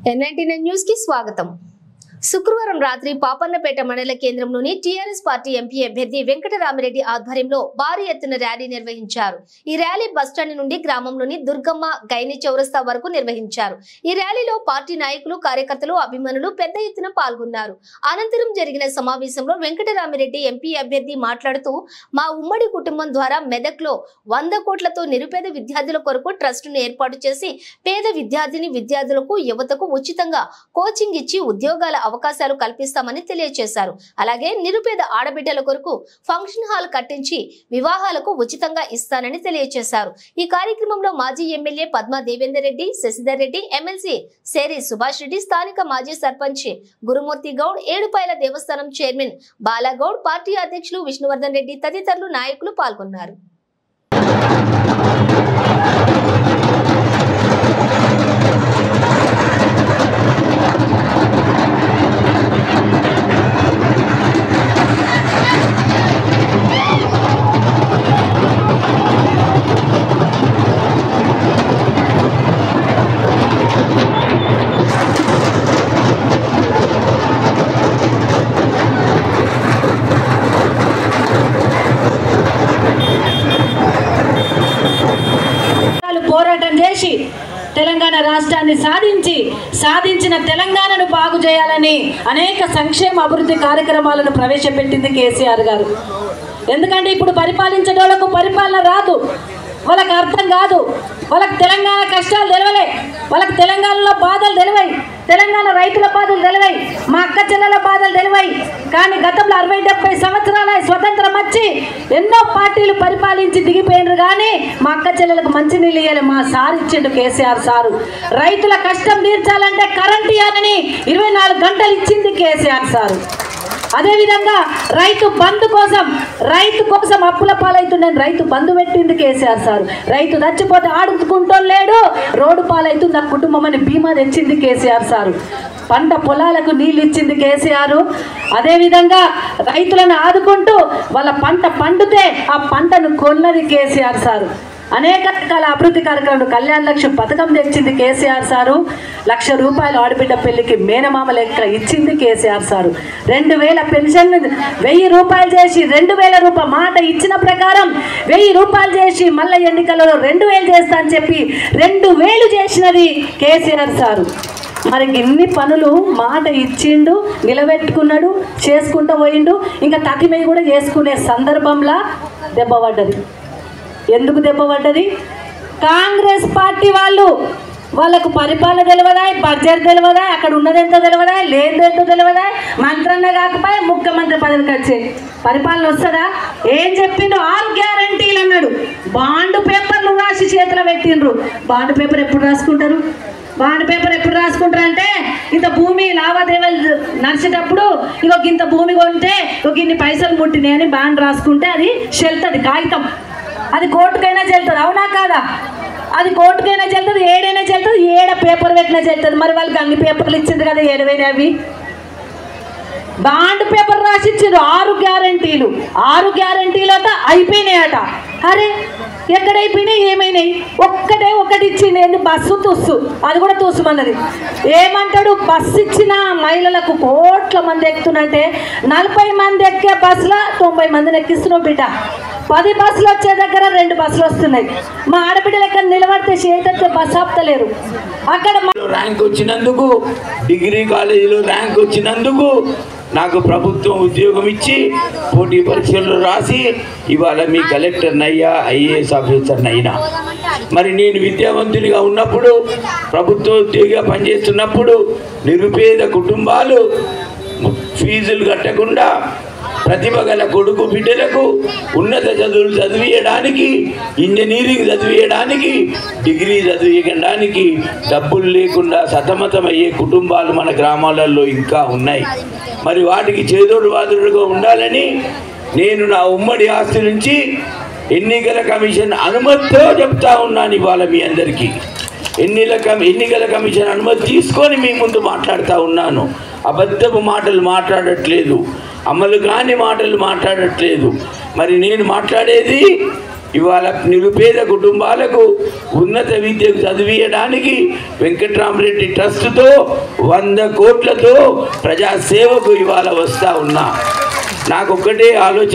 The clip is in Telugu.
N99 న్యూస్ కి స్వాగతం. శుక్రవారం రాత్రి పాపన్నపేట మండల కేంద్రంలోని టీఆర్ఎస్ పార్టీ ఎంపీ అభ్యర్థి వెంకటరామిరెడ్డి ఆధ్వర్యంలో భారీ ఎత్తున ర్యాలీ నిర్వహించారు. ఈ ర్యాలీ బస్టాండ్ నుండి గ్రామంలోని దుర్గమ్మ గైని చౌరస్తా వరకు నిర్వహించారు. ఈ ర్యాలీలో పార్టీ నాయకులు, కార్యకర్తలు, అభిమానులు పెద్ద ఎత్తున పాల్గొన్నారు. అనంతరం జరిగిన సమావేశంలో వెంకటరామిరెడ్డి ఎంపీ అభ్యర్థి మాట్లాడుతూ, మా ఉమ్మడి కుటుంబం ద్వారా మెదక్లో 100 కోట్లతో నిరుపేద విద్యార్థుల కొరకు ట్రస్టును ఏర్పాటు చేసి పేద విద్యార్థులకు, యువతకు ఉచితంగా కోచింగ్ ఇచ్చి ఉద్యోగాల అవకాశాలు కల్పిస్తామని తెలియజేశారు. అలాగే నిరుపేద ఆడబిడ్డల కొరకు ఫంక్షన్ హాల్ కట్టించి వివాహాలకు ఉచితంగా ఇస్తానని తెలియజేశారు. ఈ కార్యక్రమంలో మాజీ ఎమ్మెల్యే పద్మా దేవేందర్ రెడ్డి, శశిధర్ రెడ్డి, ఎమ్మెల్సీ సేరి సుభాష్ రెడ్డి, స్థానిక మాజీ సర్పంచ్ గురుమూర్తి గౌడ్, ఏడుపాయల దేవస్థానం చైర్మన్ బాలాగౌడ్, పార్టీ అధ్యక్షులు విష్ణువర్ధన్ రెడ్డి తదితరులు నాయకులు పాల్గొన్నారు. పోరాటం చేసి తెలంగాణ రాష్ట్రాన్ని సాధించిన తెలంగాణను బాగు చేయాలని అనేక సంక్షేమ అభివృద్ధి కార్యక్రమాలను ప్రవేశపెట్టింది కేసీఆర్ గారు. ఎందుకంటే ఇప్పుడు పరిపాలించేటోళ్లకు పరిపాలన రాదు, వాళ్ళకి అర్థం కాదు, వాళ్ళకి తెలంగాణ కష్టాలు తెలియలే, వాళ్ళకి తెలంగాణలో బాధలు తెలివాయి, తెలంగాణ రైతుల బాధలు తెలివాయి, మా అక్క చెల్లెల బాధలు తెలివాయి. కానీ గతంలో 60-70 సంవత్సరాల స్వతంత్రం వచ్చి ఎన్నో పార్టీలు పరిపాలించి దిగిపోయినారు. కానీ మా అక్క చెల్లెలకు మంచినీళ్ళు ఇవ్వాలి, మా సార్ ఇచ్చిండు కేసీఆర్ సారు. రైతుల కష్టం తీర్చాలంటే కరెంట్ ఇవ్వాలని 24 గంటలు ఇచ్చింది కేసీఆర్ సారు. అదేవిధంగా రైతు కోసం అప్పుల పాలవుతుందని రైతు బంధు పెట్టింది కేసీఆర్ సార్. రైతు చచ్చిపోతే ఆడుకుంటూ లేడు, రోడ్డు పాలవుతుంది ఆ కుటుంబం అని బీమా తెచ్చింది కేసీఆర్ సారు. పంట పొలాలకు నీళ్ళు ఇచ్చింది కేసీఆర్. అదేవిధంగా రైతులను ఆదుకుంటూ వాళ్ళ పంట పండితే ఆ పంటను కొన్నది కేసీఆర్ సారు. అనేక రకాల అభివృద్ధి కార్యక్రమాలు, కళ్యాణ లక్ష్మి పథకం తెచ్చింది కేసీఆర్ సారు. ₹1,00,000 ఆడబిడ్డ పెళ్లికి మేనమామ లెక్క ఇచ్చింది కేసీఆర్ సారు. 2,000 పెన్షన్ ₹1,000 చేసి 2,000 రూపాయలు మాట ఇచ్చిన ప్రకారం ₹1,000 చేసి మళ్ళీ ఎన్నికలలో 2,000 చేస్తా అని చెప్పి 2,000 చేసినది కేసీఆర్ సారు. మరి ఇన్ని పనులు మాట ఇచ్చిండు, నిలబెట్టుకున్నాడు, చేసుకుంటూ పోయిండు. ఇంకా తతిమై కూడా చేసుకునే సందర్భంలో దెబ్బ పడ్డది. ఎందుకు దెబ్బ పడ్డది? కాంగ్రెస్ పార్టీ వాళ్ళకు పరిపాలన తెలియదా, బడ్జెట్ తెలియదా, అక్కడ ఉన్నదెంతో తెలియదా, లేనిదెంతో తెలియదా, మంత్రన్న కాకపోయి ముఖ్యమంత్రి పదవికి వచ్చే పరిపాలన వస్తుందా? ఏం చెప్పిండు? 6 గ్యారంటీలు అన్నాడు. బాండ్ పేపర్లు రాసి చేతిలో పెట్టిండ్రు. బాండ్ పేపర్ ఎప్పుడు రాసుకుంటారు? బాండ్ పేపర్ ఎప్పుడు రాసుకుంటారు అంటే, ఇంత భూమి లావాదేవీలు నడిచేటప్పుడు ఇంత భూమి కొంటే ఇన్ని పైసలు ముట్టినాయని బాండ్ రాసుకుంటే అది చెల్తుంది, కాగితం. అది కోర్టుకైనా చెల్తుంది, అవునా కాదా? అది కోర్టుకైనా చెల్తుంది, ఏడైనా చెల్తుంది, ఏడ పేపర్ పెట్టినా చెల్తుంది. మరి వాళ్ళకి అన్ని పేపర్లు ఇచ్చింది కదా, ఏడవైనా అవి బాండ్ పేపర్ రాసిచ్చిండ్రు. 6 గ్యారంటీలు, 6 గ్యారంటీలతో అయిపోయినాయట. అరే ఎక్కడైపోయినాయి, ఏమైనాయి? ఒకటి ఇచ్చింది, ఏంది? బస్సు తూసు, అది కూడా తూసుమన్నది. ఏమంటాడు? బస్సు ఇచ్చిన మహిళలకు కోట్ల మంది ఎక్కుతున్నంటే 40 మంది ఎక్కే బస్సులో 90 మందిని ఎక్కిస్తున్నావు బిడ్డ. 10 బస్సులు వచ్చే దగ్గర 2 బస్సులు వస్తున్నాయి. మా ఆడబిడ్డలు ఎక్కడ నిలబడితే చేతే బస్సు ఆపుతలేరు. అక్కడ ర్యాంక్ వచ్చినందుకు, డిగ్రీ కాలేజీలో ర్యాంక్ వచ్చినందుకు నాకు ప్రభుత్వం ఉద్యోగం ఇచ్చి పోటీ పరీక్షలు రాసి ఇవాళ మీ కలెక్టర్ నయ్యా, IAS ఆఫీసర్ నైనా. మరి నేను విద్యావంతునిగా ఉన్నప్పుడు, ప్రభుత్వ ఉద్యోగిగా పనిచేస్తున్నప్పుడు నిరుపేద కుటుంబాలు ఫీజులు కట్టకుండా ప్రతిభ గల కొడుకు బిడ్డలకు ఉన్నత చదువులు చదివించడానికి, ఇంజనీరింగ్ చదివించడానికి, డిగ్రీ చదివించడానికి డబ్బులు లేకుండా సతమతమయ్యే కుటుంబాలు మన గ్రామాలలో ఇంకా ఉన్నాయి. మరి వాటికి చేదోడు వాదుడుగా ఉండాలని నేను నా ఉమ్మడి ఆస్తి నుంచి ఎన్నికల కమిషన్ అనుమతితో చెప్తా ఉన్నాను. ఇవాళ మీ అందరికీ ఎన్నికల కమిషన్ అనుమతి తీసుకొని మీ ముందు మాట్లాడుతూ ఉన్నాను. అబద్ధపు మాటలు మాట్లాడట్లేదు, అమలు కాని మాటలు మాట్లాడట్లేదు. మరి నేను మాట్లాడేది ఇవాళ నిరుపేద కుటుంబాలకు ఉన్నత విద్యకు చదివించడానికి వెంకట్రామరెడ్డి ట్రస్ట్తో 100 కోట్లతో ప్రజాసేవకు ఇవాళ వస్తా ఉన్నా. నాకు ఒక్కటే ఆలోచన.